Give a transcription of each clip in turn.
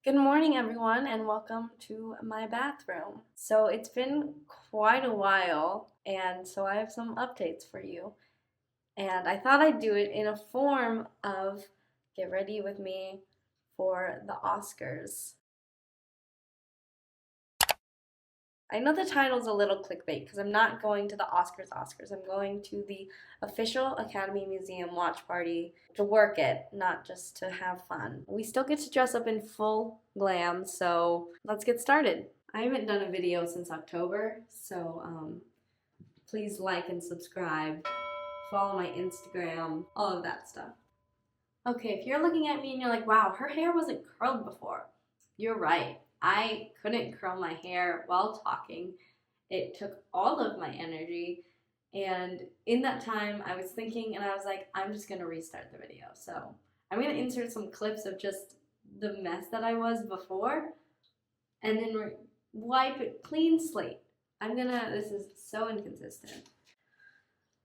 Good morning, everyone, and welcome to my bathroom. So it's been quite a while, and so I have some updates for you. And I thought I'd do it in a form of get ready with me for the Oscars. I know the title's a little clickbait because I'm not going to the Oscars. I'm going to the official Academy Museum watch party to work it, not just to have fun. We still get to dress up in full glam, so let's get started. I haven't done a video since October, so please like and subscribe, follow my Instagram, all of that stuff. Okay, if you're looking at me and you're like, wow, her hair wasn't curled before, you're right. I couldn't curl my hair while talking. It took all of my energy, and in that time I was thinking and I was like, I'm just gonna restart the video. So I'm gonna insert some clips of just the mess that I was before and then wipe it clean slate. This is so inconsistent.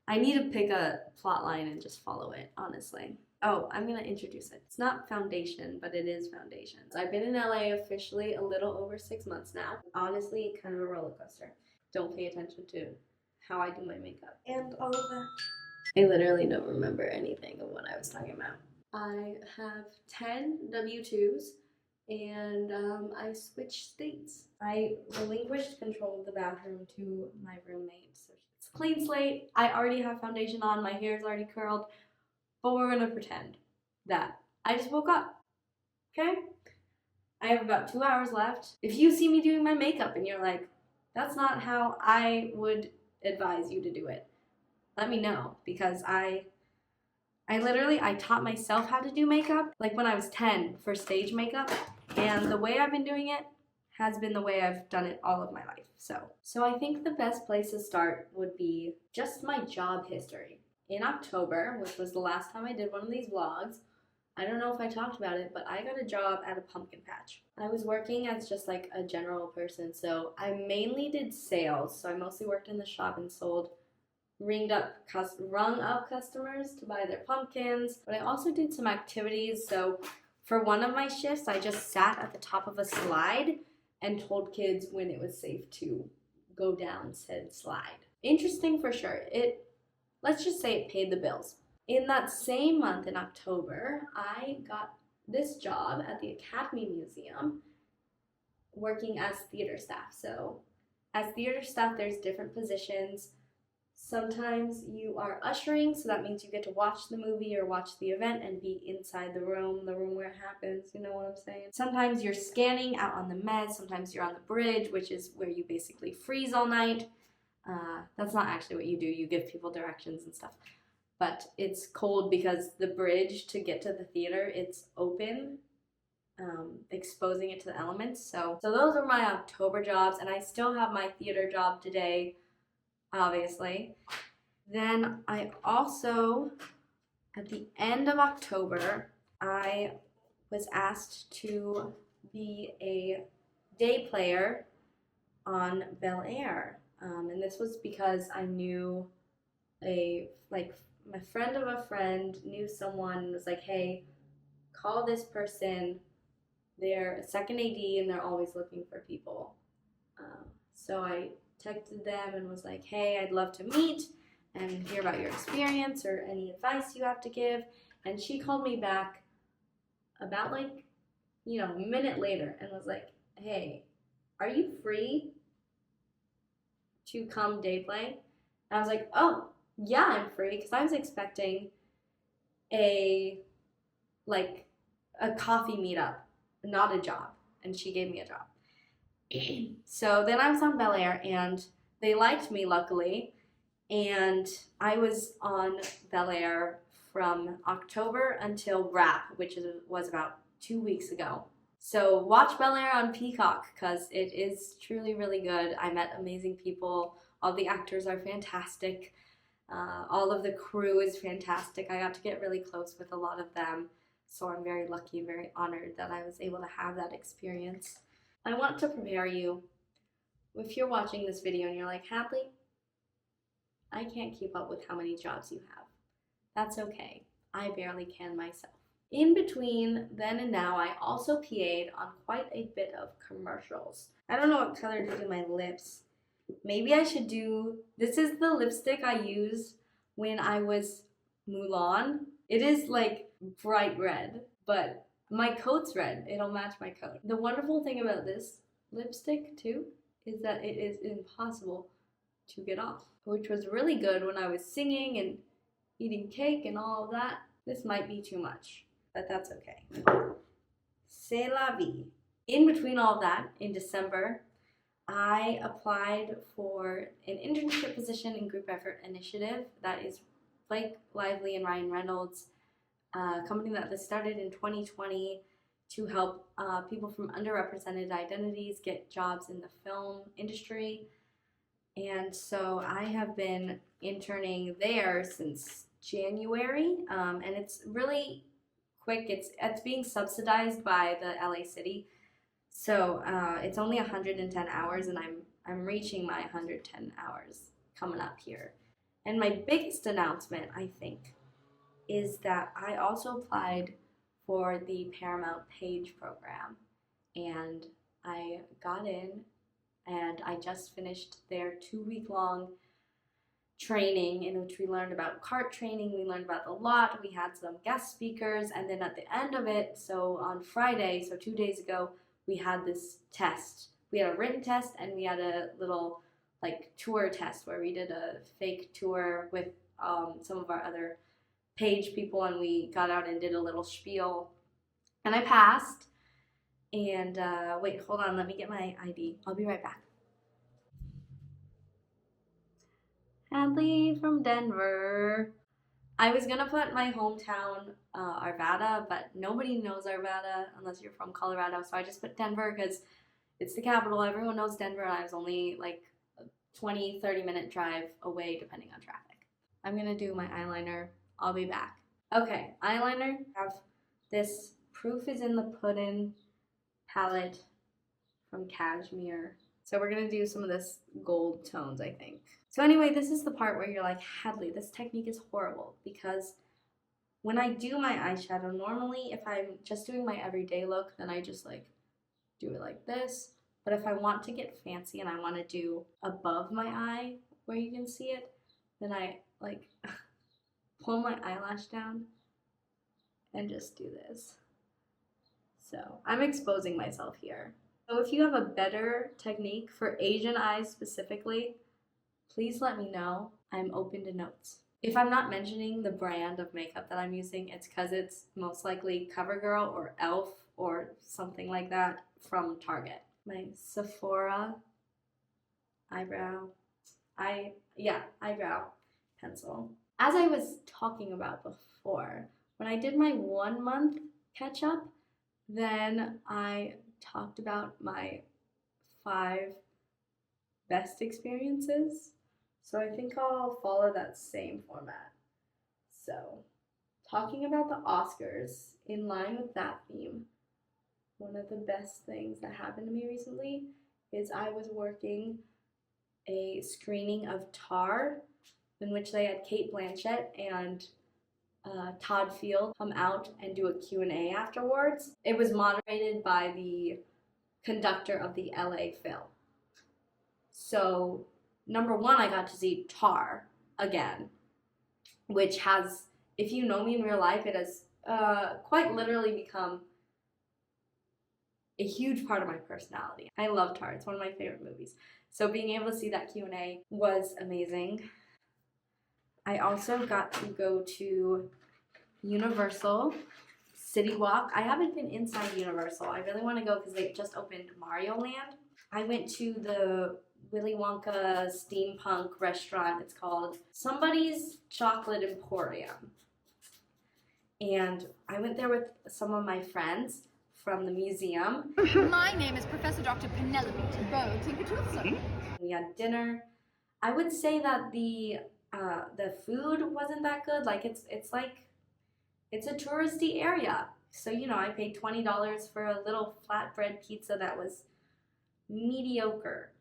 I need to pick a plot line and just follow it, honestly. Oh, I'm gonna introduce it. It's not foundation, but it is foundation. I've been in LA officially a little over 6 months now. Honestly, kind of a roller coaster. Don't pay attention to how I do my makeup and all of that. I literally don't remember anything of what I was talking about. I have 10 W-2s and I switched states. I relinquished control of the bathroom to my roommate. So it's a clean slate. I already have foundation on. My hair is already curled. But we're gonna pretend that I just woke up, okay? I have about 2 hours left. If you see me doing my makeup and you're like, that's not how I would advise you to do it, let me know, because I taught myself how to do makeup like when I was 10 for stage makeup, and the way I've been doing it has been the way I've done it all of my life. So I think the best place to start would be just my job history. In October, which was the last time I did one of these vlogs, I don't know if I talked about it, but I got a job at a pumpkin patch. I was working as just like a general person, so I mainly did sales. So I mostly worked in the shop and sold rung up customers to buy their pumpkins, but I also did some activities. So for one of my shifts, I just sat at the top of a slide and told kids when it was safe to go down said slide. Interesting for sure. Let's just say it paid the bills. In that same month in October, I got this job at the Academy Museum working as theater staff. So as theater staff, there's different positions. Sometimes you are ushering, so that means you get to watch the movie or watch the event and be inside the room where it happens, you know what I'm saying? Sometimes you're scanning out on the mez, sometimes you're on the bridge, which is where you basically freeze all night. That's not actually what you do. You give people directions and stuff. But it's cold because the bridge to get to the theater, it's open, exposing it to the elements. So those are my October jobs, and I still have my theater job today, obviously. Then I also, at the end of October, I was asked to be a day player on Bel Air. And this was because I knew my friend of a friend knew someone and was like, hey, call this person. They're a second AD and they're always looking for people. So I texted them and was like, hey, I'd love to meet and hear about your experience or any advice you have to give. And she called me back about a minute later and was like, hey, are you free to come day play? And I was like, oh, yeah, I'm free, because I was expecting a coffee meetup, not a job, and she gave me a job. So then I was on Bel Air, and they liked me, luckily, and I was on Bel Air from October until Wrap, which was about 2 weeks ago. So watch Bel Air on Peacock, because it is truly really good. I met amazing people. All the actors are fantastic. All of the crew is fantastic. I got to get really close with a lot of them. So I'm very lucky, very honored that I was able to have that experience. I want to prepare you. If you're watching this video and you're like, Hadley, I can't keep up with how many jobs you have. That's okay. I barely can myself. In between then and now, I also PA'd on quite a bit of commercials. I don't know what color to do my lips. Maybe I should do, this is the lipstick I used when I was Mulan. It is like bright red, but my coat's red. It'll match my coat. The wonderful thing about this lipstick too is that it is impossible to get off, which was really good when I was singing and eating cake and all of that. This might be too much, but that's okay. C'est la vie. In between all of that, in December, I applied for an internship position in Group Effort Initiative. That is Blake Lively and Ryan Reynolds, a company that was started in 2020 to help people from underrepresented identities get jobs in the film industry. And so I have been interning there since January, and it's really quick. It's being subsidized by the LA City, so it's only 110 hours, and I'm reaching my 110 hours coming up here. And my biggest announcement, I think, is that I also applied for the Paramount Page program, and I got in, and I just finished their 2-week-long training in which we learned about cart training, we learned about the lot, we had some guest speakers, and then at the end of it, so on Friday, so 2 days ago, we had this test. We had a written test and we had a little like tour test where we did a fake tour with some of our other Page people, and we got out and did a little spiel, and I passed. And wait, hold on, let me get my ID. I'll be right back. Hadley from Denver. I was gonna put my hometown, Arvada, but nobody knows Arvada unless you're from Colorado, so I just put Denver because it's the capital. Everyone knows Denver, and I was only like a 20-30 minute drive away depending on traffic. I'm gonna do my eyeliner. I'll be back. Okay, eyeliner. I have this Proof is in the Pudding palette from Cashmere. So we're gonna do some of this gold tones, I think. So anyway, this is the part where you're like, Hadley, this technique is horrible, because when I do my eyeshadow, normally if I'm just doing my everyday look, then I just like do it like this. But if I want to get fancy and I want to do above my eye where you can see it, then I like pull my eyelash down and just do this. So I'm exposing myself here. So if you have a better technique for Asian eyes specifically, please let me know. I'm open to notes. If I'm not mentioning the brand of makeup that I'm using, it's because it's most likely CoverGirl or e.l.f. or something like that from Target. My Sephora eyebrow pencil. As I was talking about before, when I did my 1 month catch up, then I talked about my 5 best experiences. So I think I'll follow that same format. So, talking about the Oscars, in line with that theme, one of the best things that happened to me recently is I was working a screening of Tar, in which they had Cate Blanchett and Todd Field come out and do a Q&A afterwards. It was moderated by the conductor of the LA Phil. So, number one, I got to see Tar again, which has, if you know me in real life, it has quite literally become a huge part of my personality. I love Tar. It's one of my favorite movies. So being able to see that Q&A was amazing. I also got to go to Universal City Walk. I haven't been inside Universal. I really want to go because they just opened Mario Land. I went to the Willy Wonka steampunk restaurant. It's called Somebody's Chocolate Emporium. And I went there with some of my friends from the museum. My name is Professor Dr. Penelope Bow Tinkertooth. We had dinner. I would say that the food wasn't that good. Like it's a touristy area. So, you know, I paid $20 for a little flatbread pizza that was mediocre.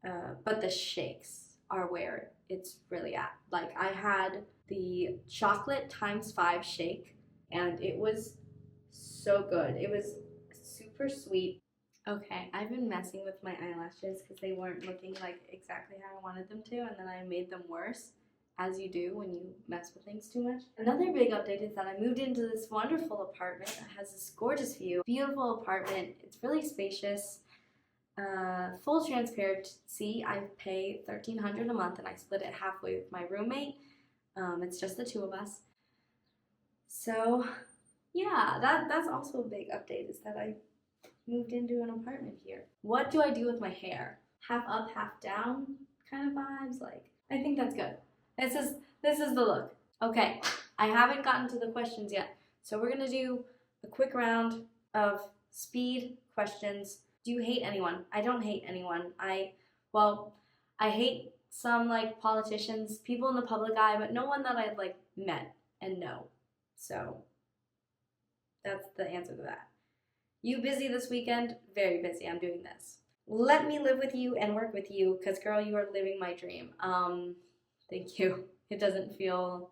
But the shakes are where it's really at. Like I had the chocolate ×5 shake, and it was so good. It was super sweet. Okay, I've been messing with my eyelashes because they weren't looking like exactly how I wanted them to, and then I made them worse, as you do when you mess with things too much. Another big update is that I moved into this wonderful apartment that has this gorgeous view. Beautiful apartment. It's really spacious. Full transparency, I pay $1,300 a month and I split it halfway with my roommate. It's just the two of us. So yeah, that's also a big update, is that I moved into an apartment here. What do I do with my hair? Half up, half down kind of vibes. Like, I think that's good. This is the look. Okay, I haven't gotten to the questions yet, so we're gonna do a quick round of speed questions. Do you hate anyone? I don't hate anyone. I hate some like politicians, people in the public eye, but no one that I've like met and know. So that's the answer to that. You busy this weekend? Very busy. I'm doing this. Let me live with you and work with you, because girl, you are living my dream. Thank you. It doesn't feel,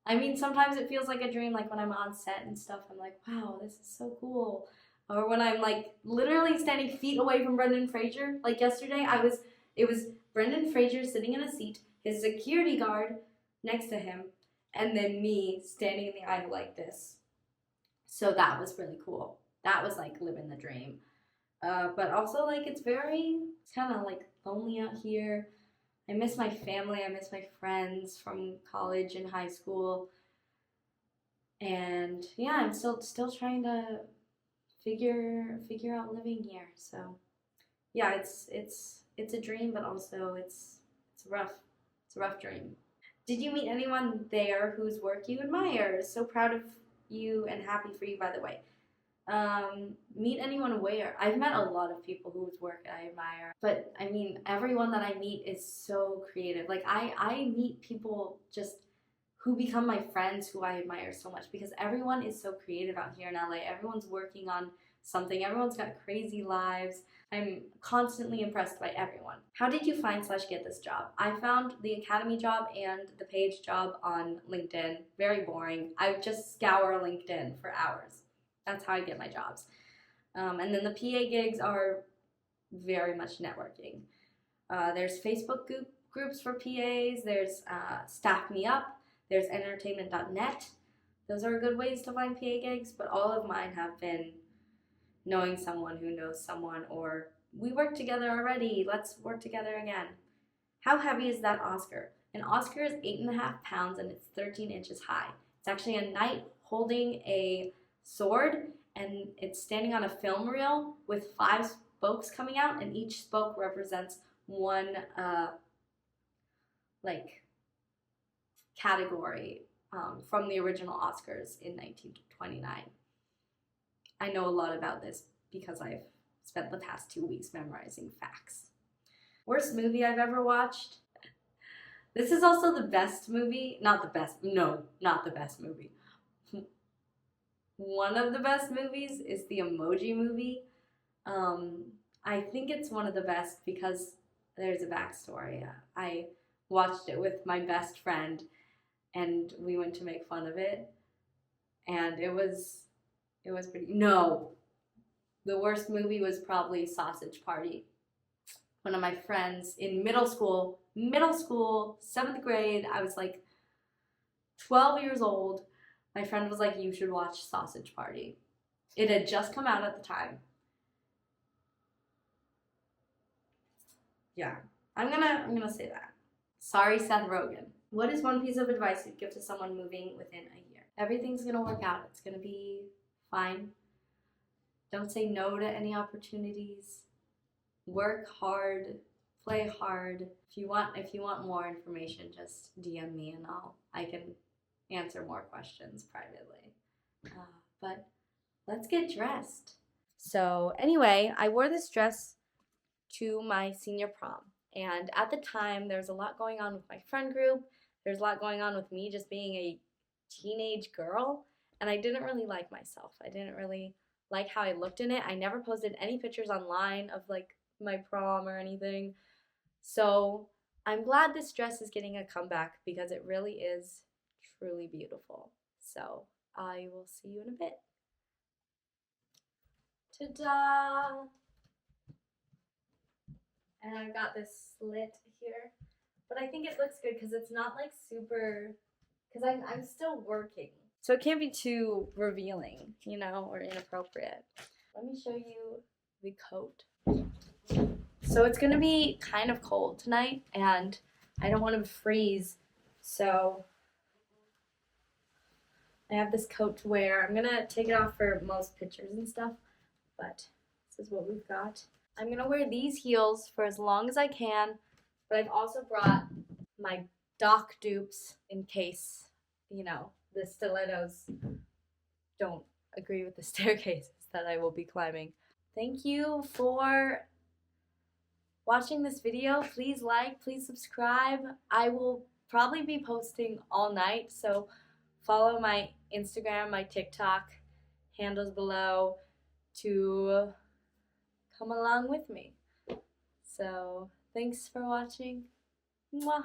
I mean, sometimes it feels like a dream, like when I'm on set and stuff, I'm like, wow, this is so cool. Or when I'm like literally standing feet away from Brendan Fraser. Like yesterday, it was Brendan Fraser sitting in a seat, his security guard next to him, and then me standing in the aisle like this. So that was really cool. That was like living the dream. But also like it's kind of like lonely out here. I miss my family. I miss my friends from college and high school. And yeah, I'm still trying to figure out living here. So yeah, it's a dream, but also it's rough. It's a rough dream. Did you meet anyone there whose work you admire? So proud of you and happy for you, by the way. Meet anyone where? I've met a lot of people whose work I admire, but I mean, everyone that I meet is so creative. Like I meet people just who become my friends who I admire so much, because everyone is so creative out here in LA. Everyone's working on something. Everyone's got crazy lives. I'm constantly impressed by everyone. How did you find/get this job? I found the Academy job and the Page job on LinkedIn. Very boring. I just scour LinkedIn for hours. That's how I get my jobs. And then the PA gigs are very much networking. There's Facebook groups for PAs. There's Staff Me Up. There's entertainment.net. Those are good ways to find PA gigs, but all of mine have been knowing someone who knows someone, or we worked together already, let's work together again. How heavy is that Oscar? An Oscar is 8.5 pounds and it's 13 inches high. It's actually a knight holding a sword, and it's standing on a film reel with 5 spokes coming out, and each spoke represents one like category from the original Oscars in 1929. I know a lot about this because I've spent the past 2 weeks memorizing facts. Worst movie I've ever watched? This is also the best movie. Not the best movie. One of the best movies is the Emoji Movie. I think it's one of the best because there's a backstory. I watched it with my best friend, and we went to make fun of it, and it was pretty. No, the worst movie was probably Sausage Party. One of my friends in middle school, 7th grade, I was like 12 years old. My friend was like, you should watch Sausage Party. It had just come out at the time. Yeah, I'm gonna say that. Sorry, Seth Rogen. What is one piece of advice you'd give to someone moving within a year? Everything's gonna work out. It's gonna be fine. Don't say no to any opportunities. Work hard. Play hard. If you want more information, just DM me and I can answer more questions privately. But let's get dressed. So anyway, I wore this dress to my senior prom. And at the time, there was a lot going on with my friend group. There's a lot going on with me just being a teenage girl. And I didn't really like myself. I didn't really like how I looked in it. I never posted any pictures online of like my prom or anything. So I'm glad this dress is getting a comeback because it really is truly beautiful. So I will see you in a bit. Ta-da! And I've got this slit here, but I think it looks good because it's not like super, because I'm still working. So it can't be too revealing, you know, or inappropriate. Let me show you the coat. So it's gonna be kind of cold tonight and I don't want to freeze, so I have this coat to wear. I'm gonna take it off for most pictures and stuff, but this is what we've got. I'm gonna wear these heels for as long as I can, but I've also brought my dock dupes in case, you know, the stilettos don't agree with the staircases that I will be climbing. Thank you for watching this video. Please like, please subscribe. I will probably be posting all night, so follow my Instagram, my TikTok handles below to come along with me. So thanks for watching. Mwah.